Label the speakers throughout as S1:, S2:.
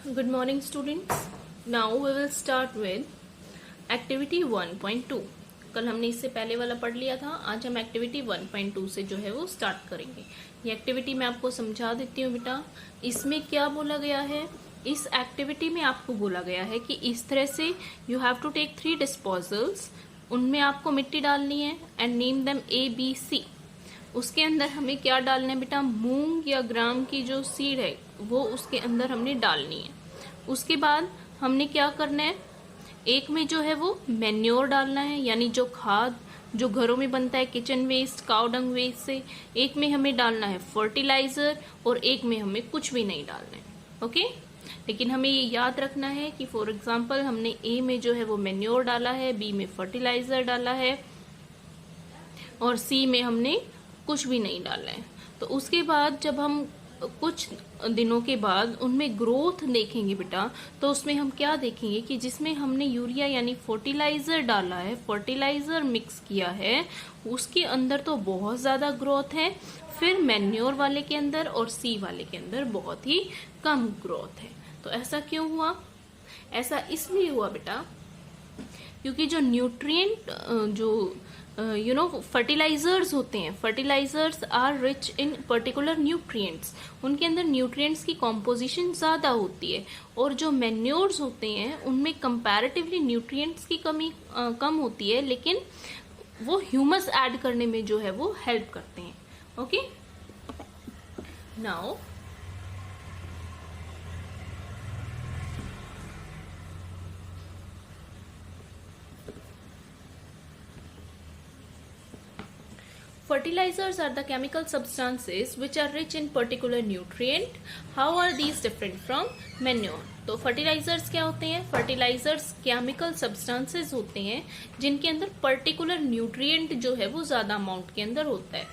S1: Good morning students. Now we will start with activity 1.2. कल हमने इससे पहले वाला पढ़ लिया था, आज हम एक्टिविटी 1.2 से जो है वो स्टार्ट करेंगे। ये एक्टिविटी मैं आपको समझा देती हूँ बेटा। इसमें क्या बोला गया है, इस एक्टिविटी में आपको बोला गया है कि इस तरह से you have to take 3 disposals, उनमें आपको मिट्टी डालनी है एंड नेम देम ABC। उसके अंदर हमें क्या डालना है बेटा, मूंग या ग्राम की जो सीड है वो उसके अंदर हमने डालनी है। उसके बाद हमने क्या करना है, एक में जो है वो मैन्योर डालना है, यानी जो खाद जो घरों में बनता है kitchen waste, cow dung waste से। एक में हमें डालना है फर्टिलाइजर और एक में हमें कुछ भी नहीं डालना है। ओके, लेकिन हमें ये याद रखना है कि फॉर एग्जांपल हमने ए में जो है वो मैन्योर डाला है, बी में फर्टिलाइजर डाला है और सी में हमने कुछ भी नहीं डालना है। तो उसके बाद जब हम कुछ दिनों के बाद उनमें ग्रोथ देखेंगे बेटा, तो उसमें हम क्या देखेंगे कि जिसमें हमने यूरिया यानी फर्टिलाइजर डाला है, फर्टिलाइजर मिक्स किया है, उसके अंदर तो बहुत ज्यादा ग्रोथ है, फिर मैन्योर वाले के अंदर और सी वाले के अंदर बहुत ही कम ग्रोथ है। तो ऐसा क्यों हुआ? ऐसा इसलिए हुआ बेटा क्योंकि जो न्यूट्रिएंट जो फर्टिलाइजर्स होते हैं, fertilisers are rich in particular nutrients, उनके अंदर न्यूट्रिएंट्स की कॉम्पोजिशन ज्यादा होती है। और जो मैन्योर्स होते हैं उनमें कंपैरेटिवली न्यूट्रिएंट्स की कमी कम होती है, लेकिन वो ह्यूमस ऐड करने में जो है वो हेल्प करते हैं। Okay, now fertilizers are the chemical substances which are rich in particular nutrient. How are these different from manure? तो fertilizers क्या होते हैं? fertilizers chemical substances होते हैं जिनके अंदर particular nutrient जो है वो ज्यादा अमाउंट के अंदर होता है।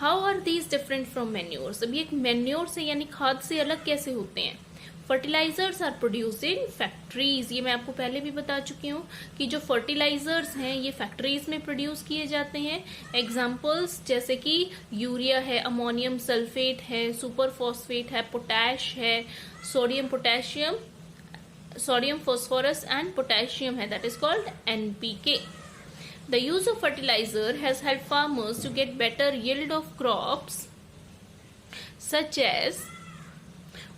S1: How are these different from manures? अब ये manure से यानी खाद से अलग कैसे होते हैं? Fertilisers are produced in factories, ये मैं आपको पहले भी बता चुकी हूँ कि जो फर्टिलाइजर्स हैं ये फैक्ट्रीज में प्रोड्यूस किए जाते हैं। एग्जांपल्स जैसे कि यूरिया है, अमोनियम सल्फेट है, सुपर फॉस्फेट है, पोटैश है, sodium potassium, sodium phosphorus and potassium है, that is called NPK. The use of fertilizer has helped farmers to get better yield of crops such as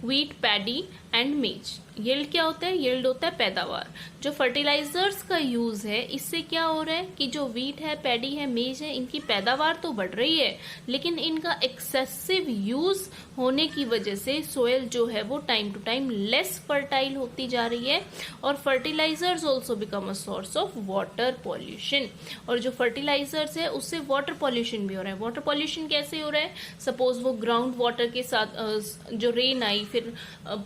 S1: wheat, paddy and maize. Yield क्या होता है? Yield होता है पैदावार। जो fertilisers का use है इससे क्या हो रहा है कि जो वीट है, पैडी है, मेज है, इनकी पैदावार तो बढ़ रही है, लेकिन इनका एक्सेसिव यूज होने की वजह से सोयल जो है वो time to time less fertile होती जा रही है। और fertilisers also become a source of water pollution, और जो फर्टिलाइजर्स है उससे वाटर पॉल्यूशन भी हो रहा है। वाटर पॉल्यूशन कैसे हो रहा है? सपोज वो ग्राउंड वाटर के साथ जो रेन आई फिर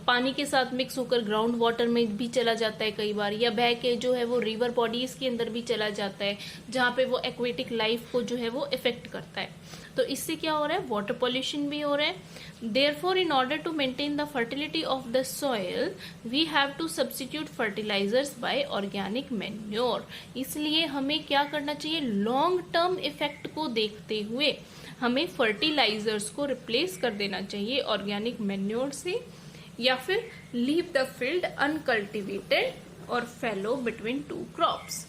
S1: पानी के साथ मिक्स होकर ग्राउंड वाटर में भी चला जाता है कई बार, या बह के जो है वो रिवर बॉडीज के अंदर भी चला जाता है, जहाँ पे वो एक्वेटिक लाइफ को जो है वो इफेक्ट करता है। तो इससे क्या हो रहा है? वाटर पॉल्यूशन भी हो रहा है। Therefore in order to maintain the fertility of the soil we have to substitute fertilisers by organic manure. इसलिए हमें क्या करना चाहिए? लॉन्ग टर्म इफेक्ट को देखते हुए हमें फर्टिलाइजर्स को रिप्लेस कर देना चाहिए ऑर्गेनिक मैन्योर से, या फिर लीव द फील्ड अनकल्टिवेटेड और फैलो बिटवीन 2 क्रॉप्स,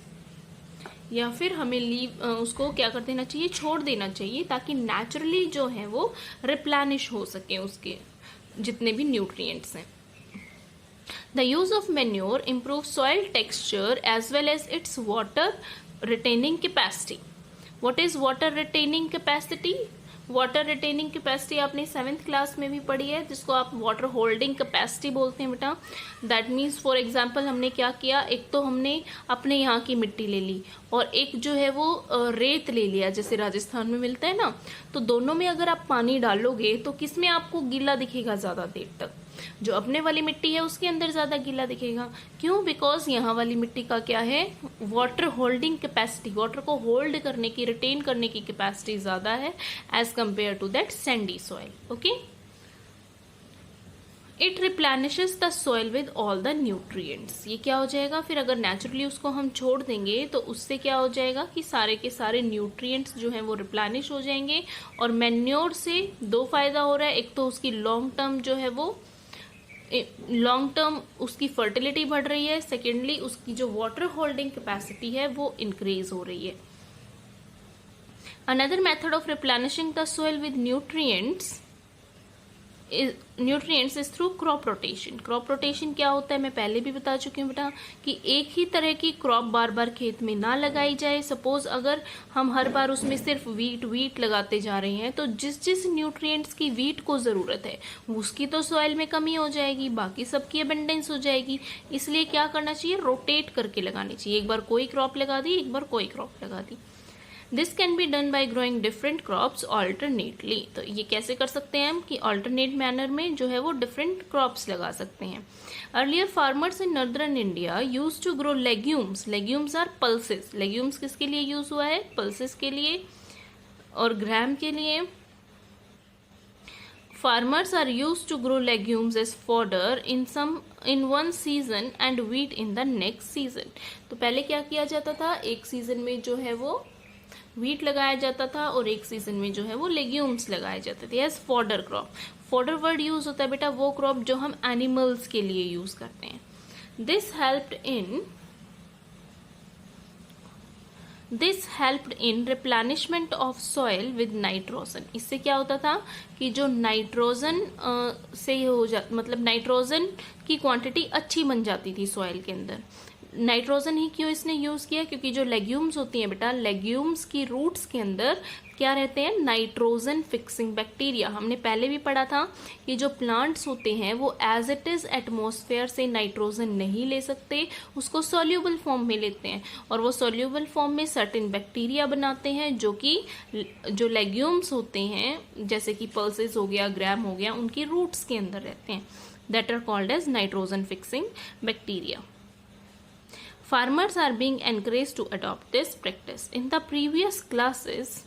S1: या फिर हमें लीव उसको क्या कर देना चाहिए? छोड़ देना चाहिए, ताकि नेचुरली जो है वो रिप्लेनिश हो सके उसके जितने भी न्यूट्रिएंट्स हैं। The use of manure improve soil texture as well as its water retaining capacity. What is water retaining capacity? Water retaining capacity आपने 7th क्लास में भी पढ़ी है, जिसको आप वाटर होल्डिंग कैपेसिटी बोलते हैं बेटा। दैट मीन्स फॉर एग्जांपल हमने क्या किया, एक तो हमने अपने यहाँ की मिट्टी ले ली और एक जो है वो रेत ले लिया, जैसे राजस्थान में मिलता है ना। तो दोनों में अगर आप पानी डालोगे तो किसमें आपको गीला दिखेगा ज्यादा देर तक? जो अपने वाली मिट्टी है उसके अंदर ज्यादा गीला दिखेगा। क्यों? बिकॉज यहाँ वाली मिट्टी का क्या है? वाटर होल्डिंग कैपेसिटी, वाटर को होल्ड करने की, रिटेन करने की कैपेसिटी ज्यादा है as compare to that sandy soil. Okay, it replenishes the soil with all the nutrients. ये क्या हो जाएगा फिर? अगर नेचुरली उसको हम छोड़ देंगे तो उससे क्या हो जाएगा कि सारे के सारे न्यूट्रिएंट्स जो हैं वो रिप्लेनिश हो जाएंगे। और मैन्योर से 2 फायदा हो रहा है, एक तो उसकी लॉन्ग टर्म जो है वो लॉन्ग टर्म उसकी फर्टिलिटी बढ़ रही है, सेकेंडली उसकी जो वाटर होल्डिंग कैपेसिटी है वो इंक्रीज हो रही है। Another method of replenishing the soil with nutrients is through crop rotation. Crop rotation क्या होता है, मैं पहले भी बता चुकी हूँ बेटा कि एक ही तरह की क्रॉप बार बार खेत में ना लगाई जाए। सपोज अगर हम हर बार उसमें सिर्फ वीट लगाते जा रहे हैं तो जिस जिस न्यूट्रिएंट्स की वीट को ज़रूरत है उसकी तो सॉइल में कमी हो जाएगी, बाकी सबकी अबेंडेंस हो जाएगी। इसलिए क्या करना चाहिए, रोटेट करके लगानी चाहिए। एक बार कोई क्रॉप लगा दी, एक बार कोई क्रॉप लगा दी। This can be done by growing different crops alternately. तो ये कैसे कर सकते हैं हम कि ऑल्टरनेट मैनर में जो है वो डिफरेंट क्रॉप्स लगा सकते हैं। Earlier farmers in northern India used to grow legumes. Legumes are pulses. Legumes किसके लिए यूज हुआ है, पल्सेस के लिए और ग्राम के लिए। Farmers are used to grow legumes as fodder in one season and wheat in the next season। तो पहले क्या किया जाता था, एक सीजन में जो है वो व्हीट लगाया जाता था और एक सीजन में जो है वो लेग्यूम्स लगाए जाते थे as fodder crop. Fodder word use होता है बेटा वो क्रॉप जो हम एनिमल्स के लिए यूज करते हैं। This helped in replenishment of soil with nitrogen. इससे क्या होता था कि जो नाइट्रोजन से हो जा मतलब नाइट्रोजन की क्वांटिटी अच्छी बन जाती थी सॉइल के अंदर। नाइट्रोजन ही क्यों इसने यूज किया, क्योंकि जो लेग्यूम्स होती हैं बेटा, लेग्यूम्स की रूट्स के अंदर क्या रहते हैं, नाइट्रोजन फिक्सिंग बैक्टीरिया। हमने पहले भी पढ़ा था कि जो प्लांट्स होते हैं वो एज इट इज एटमॉस्फेयर से नाइट्रोजन नहीं ले सकते, उसको सॉल्यूबल फॉर्म में लेते हैं और वो सॉल्यूबल फॉर्म में सर्टेन बैक्टीरिया बनाते हैं जो कि जो लेग्यूम्स होते हैं जैसे कि पल्सेस हो गया, ग्राम हो गया, उनकी रूट्स के अंदर रहते हैं। That are called as nitrogen fixing bacteria. Farmers are being encouraged to adopt this practice. In the previous classes,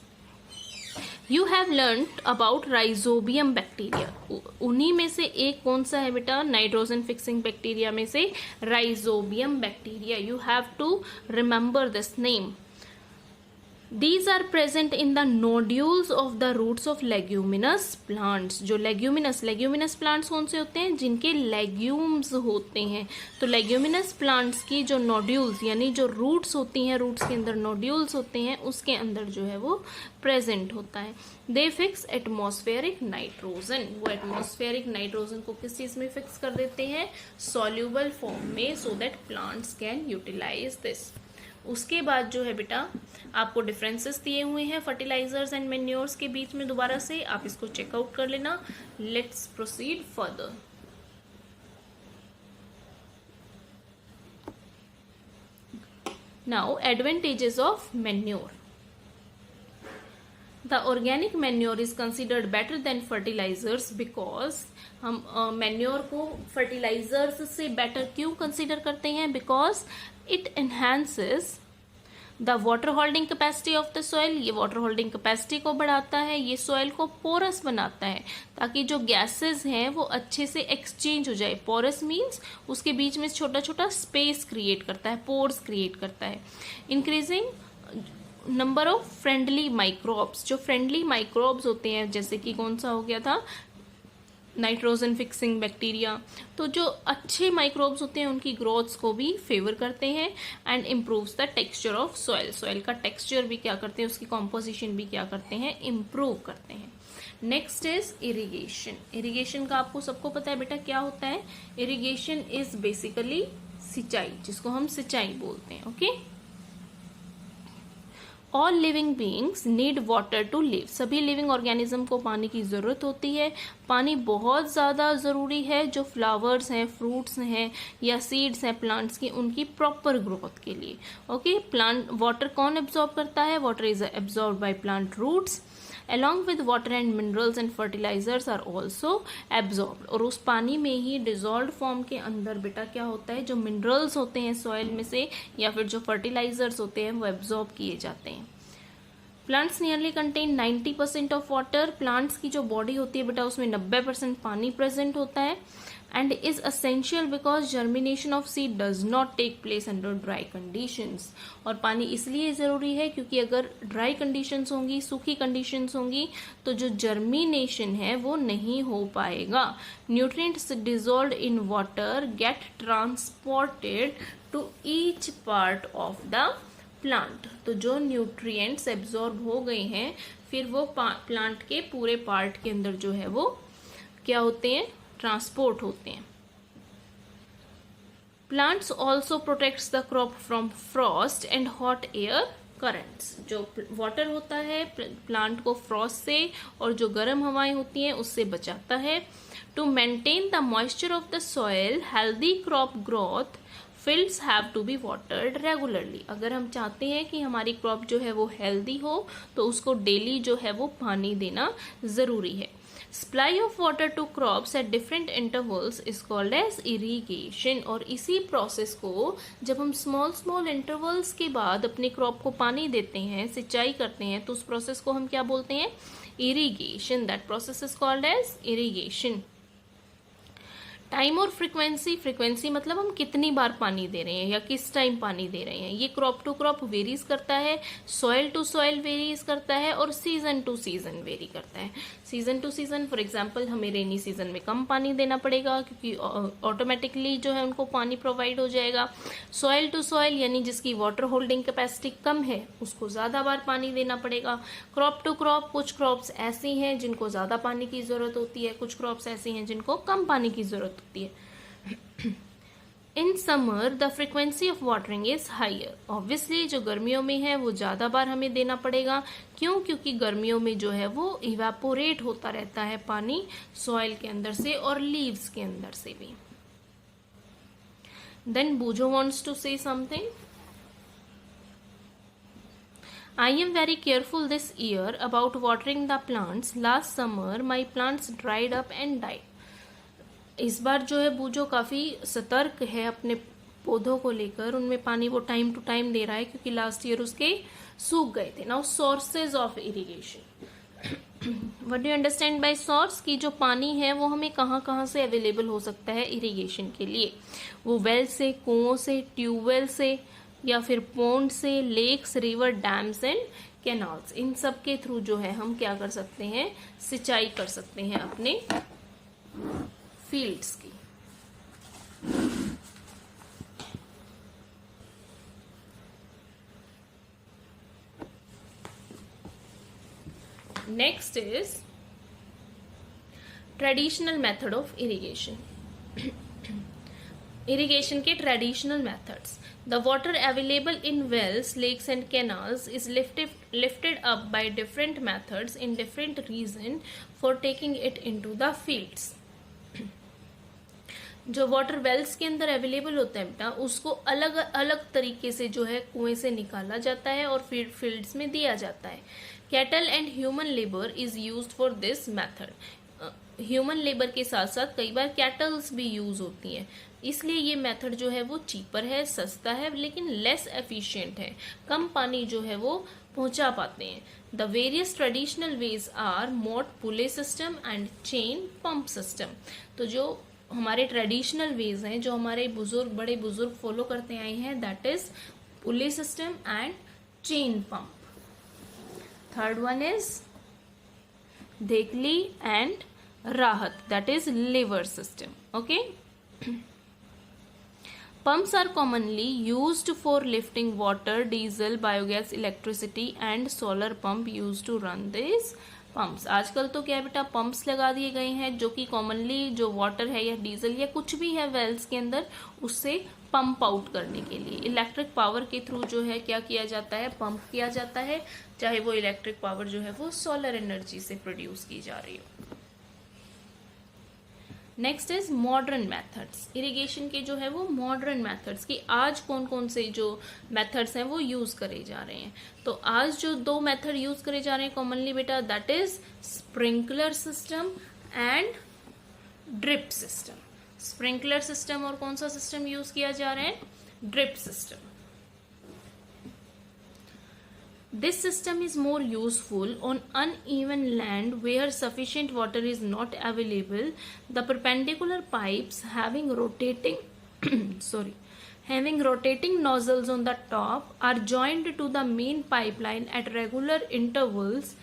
S1: you have learned about rhizobium bacteria. उन्हीं में से एक कौन सा है बेटा, नाइट्रोजन फिक्सिंग बैक्टीरिया में से rhizobium bacteria. You have to remember this name. These are present in the nodules of the roots of leguminous plants. जो leguminous plants कौन से होते हैं, जिनके legumes होते हैं। तो leguminous plants की जो nodules यानी जो roots होती हैं, roots के अंदर nodules होते हैं, उसके अंदर जो है वो present होता है। They fix atmospheric nitrogen। वो atmospheric nitrogen को किस चीज में fix कर देते हैं, soluble form में, so that plants can utilize this। उसके बाद जो है बेटा आपको डिफरेंसेस दिए हुए हैं फर्टिलाइजर्स एंड मैन्योर्स के बीच में, दोबारा से आप इसको चेकआउट कर लेना। Let's proceed further. Now advantages of manure. The organic manure is considered better than fertilizers because हम मैन्योर को फर्टिलाइजर्स से बेटर क्यों कंसिडर करते हैं, because it enhances the water holding capacity of the soil. ये water holding capacity को बढ़ाता है, ये सॉइल को पोरस बनाता है ताकि जो गैसेस हैं वो अच्छे से एक्सचेंज हो जाए। पोरस मीन्स उसके बीच में छोटा छोटा स्पेस क्रिएट करता है, पोर्स क्रिएट करता है। Increasing number of friendly microbes. जो फ्रेंडली माइक्रोब्स होते हैं जैसे कि कौन सा हो गया था, नाइट्रोजन फिक्सिंग बैक्टीरिया। तो जो अच्छे माइक्रोब्स होते हैं उनकी ग्रोथ्स को भी फेवर करते हैं and improves the texture of soil. Soil का टेक्सचर भी क्या करते हैं, उसकी कॉम्पोजिशन भी क्या करते हैं, इम्प्रूव करते हैं। Next is irrigation. इरिगेशन का आपको सबको पता है बेटा क्या होता है, इरिगेशन इज बेसिकली सिंचाई, जिसको हम सिंचाई बोलते हैं। Okay, all living beings need water to live. सभी लिविंग ऑर्गेनिज्म को पानी की जरूरत होती है। पानी बहुत ज्यादा जरूरी है जो फ्लावर्स हैं, फ्रूट्स हैं या सीड्स हैं प्लांट्स की, उनकी प्रॉपर ग्रोथ के लिए। ओके, प्लांट वाटर कौन एब्जॉर्ब करता है, water is absorb by plant roots along with water and minerals and fertilizers are also absorbed। और उस पानी में ही डिजॉल्व फॉर्म के अंदर बेटा क्या होता है, जो मिनरल्स होते हैं सॉइल में से या फिर जो फर्टिलाइजर्स होते हैं वो एब्जॉर्ब किए जाते हैं। Plants nearly contain 90% of water. Plants की जो बॉडी होती है बेटा उसमें 90% पानी प्रेजेंट होता है। and is essential because germination of seed does not take place under dry conditions. और पानी इसलिए ज़रूरी है क्योंकि अगर ड्राई कंडीशंस होंगी, सूखी कंडीशंस होंगी, तो जो जर्मिनेशन है वो नहीं हो पाएगा. Nutrients dissolved in water get transported to each part of the plant. तो जो न्यूट्रिएंट्स एब्जॉर्ब हो गए हैं फिर वो प्लांट के पूरे पार्ट के अंदर जो है वो क्या होते हैं, ट्रांसपोर्ट होते हैं. Plants also protects the crop from Frost and hot air currents. जो वाटर होता है प्लांट को फ्रॉस्ट से और जो गर्म हवाएं होती हैं उससे बचाता है. To maintain the moisture of the soil, healthy crop growth, fields have to be watered regularly. अगर हम चाहते हैं कि हमारी क्रॉप जो है वो हेल्दी हो तो उसको डेली जो है वो पानी देना ज़रूरी है. Supply of water to crops at different intervals is called as irrigation. और इसी प्रोसेस को जब हम स्मॉल स्मॉल इंटरवल्स के बाद अपने क्रॉप को पानी देते हैं, सिंचाई करते हैं, तो उस प्रोसेस को हम क्या बोलते हैं, irrigation. That process is called as irrigation. Time और फ्रीक्वेंसी, फ्रीक्वेंसी मतलब हम कितनी बार पानी दे रहे हैं या किस टाइम पानी दे रहे हैं, ये क्रॉप टू क्रॉप वेरीज करता है, सॉइल टू सॉइल वेरीज करता है और सीजन टू सीजन वेरी करता है. Season two season, for example हमें रेनी सीजन में कम पानी देना पड़ेगा क्योंकि ऑटोमेटिकली जो है उनको पानी प्रोवाइड हो जाएगा. सॉइल टू सॉइल यानी जिसकी वाटर होल्डिंग कैपेसिटी कम है उसको ज़्यादा बार पानी देना पड़ेगा. क्रॉप टू क्रॉप, कुछ क्रॉप्स ऐसी हैं जिनको ज़्यादा पानी की ज़रूरत होती है, कुछ क्रॉप्स ऐसी हैं जिनको कम पानी की ज़रूरत होती है. In summer the frequency of watering is higher. Obviously जो गर्मियों में है वो ज़्यादा बार हमें देना पड़ेगा. क्यों? क्योंकि गर्मियों में जो है वो इवेपोरेट होता रहता है पानी सॉइल के अंदर से और लीव्स के अंदर से भी. देन बूजो wants to say something. I am very careful this year about watering the plants. Last summer my plants dried up and died. इस बार जो है बूजो काफ़ी सतर्क है अपने पौधों को लेकर, उनमें पानी वो टाइम टू टाइम दे रहा है क्योंकि लास्ट ईयर उसके सूख गए थे. Now sources of irrigation, what do you understand by source, की जो पानी है वो हमें कहाँ कहाँ से अवेलेबल हो सकता है इरिगेशन के लिए. वो वेल से, कुओं से, ट्यूबवेल से या फिर पॉन्ड से, lakes, river, dams and canals. इन सब के थ्रू जो है हम क्या कर सकते हैं, सिंचाई कर सकते हैं अपने फील्ड्स की. Next is traditional method of irrigation. Irrigation के traditional methods. The water available in wells, lakes and canals is lifted up by different methods in different region for taking it into the fields. जो water Wales के अंदर available होता है बेटा उसको अलग अलग तरीके से जो है कुएं से निकाला जाता है और फिर फील्ड्स में दिया जाता है. Cattle and human labour is used for this method. Human labour के साथ साथ कई बार कैटल्स भी यूज होती हैं, इसलिए ये मेथड जो है वो चीपर है, सस्ता है, लेकिन लेस एफिशिएंट है, कम पानी जो है वो पहुंचा पाते हैं. The various traditional ways are moat pulley system and chain pump system. तो जो हमारे ट्रेडिशनल वेज हैं जो हमारे बुजुर्ग, बड़े बुजुर्ग फॉलो करते आए हैं, that is pulley system and chain pump. Third one is dhekli and rahat, that is lever system. Okay. Pumps are commonly used for lifting water, diesel, biogas, electricity and solar pump used to run these pumps. आजकल तो क्या है बेटा, pumps लगा दिए गए हैं जो कि कॉमनली जो वाटर है या डीजल या कुछ भी है वेल्स के अंदर उससे पंप आउट करने के लिए इलेक्ट्रिक पावर के थ्रू जो है क्या किया जाता है, पंप किया जाता है, चाहे वो इलेक्ट्रिक पावर जो है वो सोलर एनर्जी से प्रोड्यूस की जा रही हो. Next is modern methods. Irrigation के जो है वो मॉडर्न मेथड्स की आज कौन कौन से जो मेथड्स हैं वो यूज करे जा रहे हैं. तो आज जो दो मेथड यूज करे जा रहे हैं कॉमनली बेटा, that is sprinkler system and drip system. Sprinkler system और कौन सा सिस्टम यूज किया जा रहा है, drip system. This system is more useful on uneven land where sufficient water is not available. The perpendicular pipes having rotating having rotating nozzles on the top are joined to the main pipeline at regular intervals.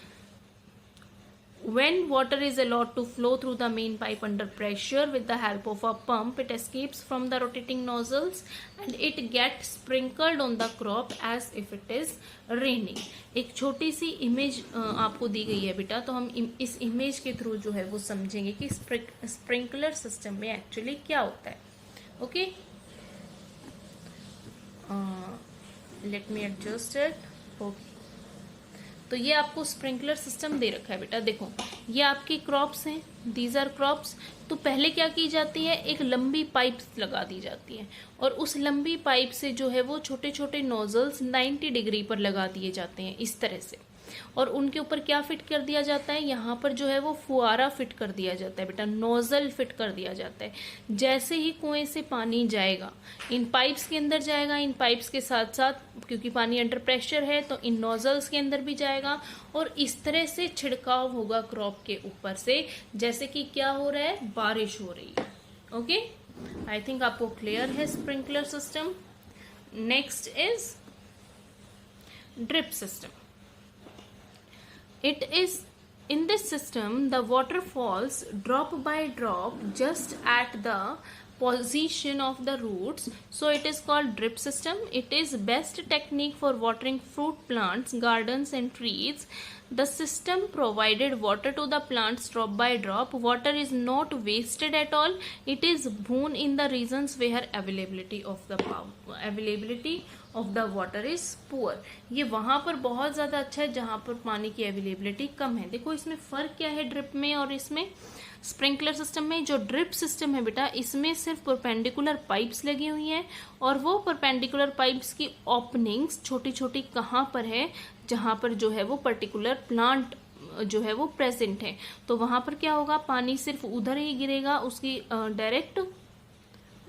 S1: When water is allowed to flow through the main pipe under pressure with the help of a pump, it escapes from the rotating nozzles and it gets sprinkled on the crop as if it is raining. एक छोटी सी image आपको दी गई है बेटा, तो हम इस image के थ्रू जो है वो समझेंगे कि स्प्रिंकलर सिस्टम में एक्चुअली क्या होता है. Okay, let me adjust it. Okay, तो ये आपको स्प्रिंकलर सिस्टम दे रखा है बेटा. देखो ये आपकी क्रॉप्स हैं, दीज आर क्रॉप्स. तो पहले क्या की जाती है, एक लंबी पाइप लगा दी जाती है और उस लंबी पाइप से जो है वो छोटे छोटे नोजल्स 90 डिग्री पर लगा दिए जाते हैं इस तरह से. और उनके ऊपर क्या फिट कर दिया जाता है, यहाँ पर जो है वो फुआरा फिट कर दिया जाता है बेटा, नोजल फिट कर दिया जाता है. जैसे ही कुएं से पानी जाएगा इन पाइप्स के अंदर जाएगा, इन पाइप्स के साथ साथ क्योंकि पानी अंडर प्रेशर है तो इन नोजल्स के अंदर भी जाएगा और इस तरह से छिड़काव होगा क्रॉप के ऊपर से, जैसे कि क्या हो रहा है, बारिश हो रही है. ओके, आई थिंक आपको क्लियर है sprinkler system. Next is drip system. It is in this system the water falls drop by drop just at the position of the roots, so it is called drip system. It is best technique for watering fruit plants, gardens and trees. The system provided water to the plants drop by drop. Water is not wasted at all. It is boon in the regions where availability of the water is poor. ये वहां पर बहुत ज़्यादा अच्छा है जहां पर पानी की अवेलेबिलिटी कम है. देखो इसमें फ़र्क क्या है ड्रिप में और इसमें स्प्रिंकलर सिस्टम में. जो ड्रिप सिस्टम है बेटा, इसमें सिर्फ परपेंडिकुलर पाइप्स लगी हुई हैं और वो परपेंडिकुलर पाइप्स की ओपनिंग्स छोटी छोटी कहाँ पर है, जहाँ पर जो है वो पर्टिकुलर प्लांट जो है वो प्रेजेंट है. तो वहां पर क्या होगा, पानी सिर्फ उधर ही गिरेगा, उसकी डायरेक्ट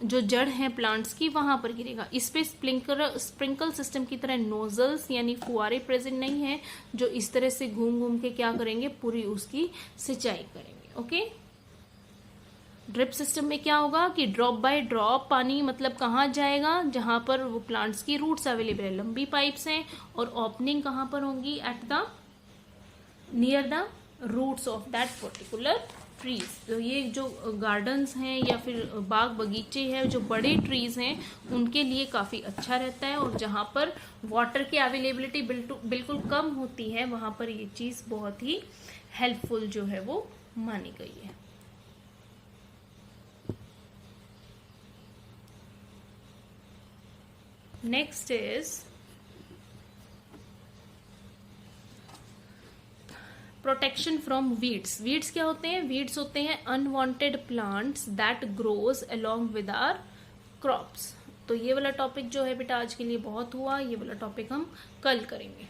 S1: जो जड़ है प्लांट्स की वहां पर गिरेगा. इस पे स्प्रिंकल सिस्टम की तरह नोजल्स यानी फुआरे प्रेजेंट नहीं है जो इस तरह से घूम घूम के क्या करेंगे, पूरी उसकी सिंचाई करेंगे. ओके, ड्रिप सिस्टम में क्या होगा कि ड्रॉप बाय ड्रॉप पानी मतलब कहाँ जाएगा, जहां पर वो प्लांट्स की रूट्स अवेलेबल है, लंबी पाइप्स हैं और ओपनिंग कहाँ पर होंगी, at the near the roots of that particular trees. तो ये जो गार्डन्स हैं या फिर बाग बगीचे हैं, जो बड़े ट्रीज हैं उनके लिए काफ़ी अच्छा रहता है. और जहाँ पर वाटर की अवेलेबिलिटी बिल्कुल कम होती है वहाँ पर ये चीज़ बहुत ही हेल्पफुल जो है वो मानी गई है. Next is protection from weeds. Weeds क्या होते हैं, वीड्स होते हैं unwanted plants that grows along with our crops. तो ये वाला टॉपिक जो है बेटा आज के लिए बहुत हुआ, ये वाला टॉपिक हम कल करेंगे.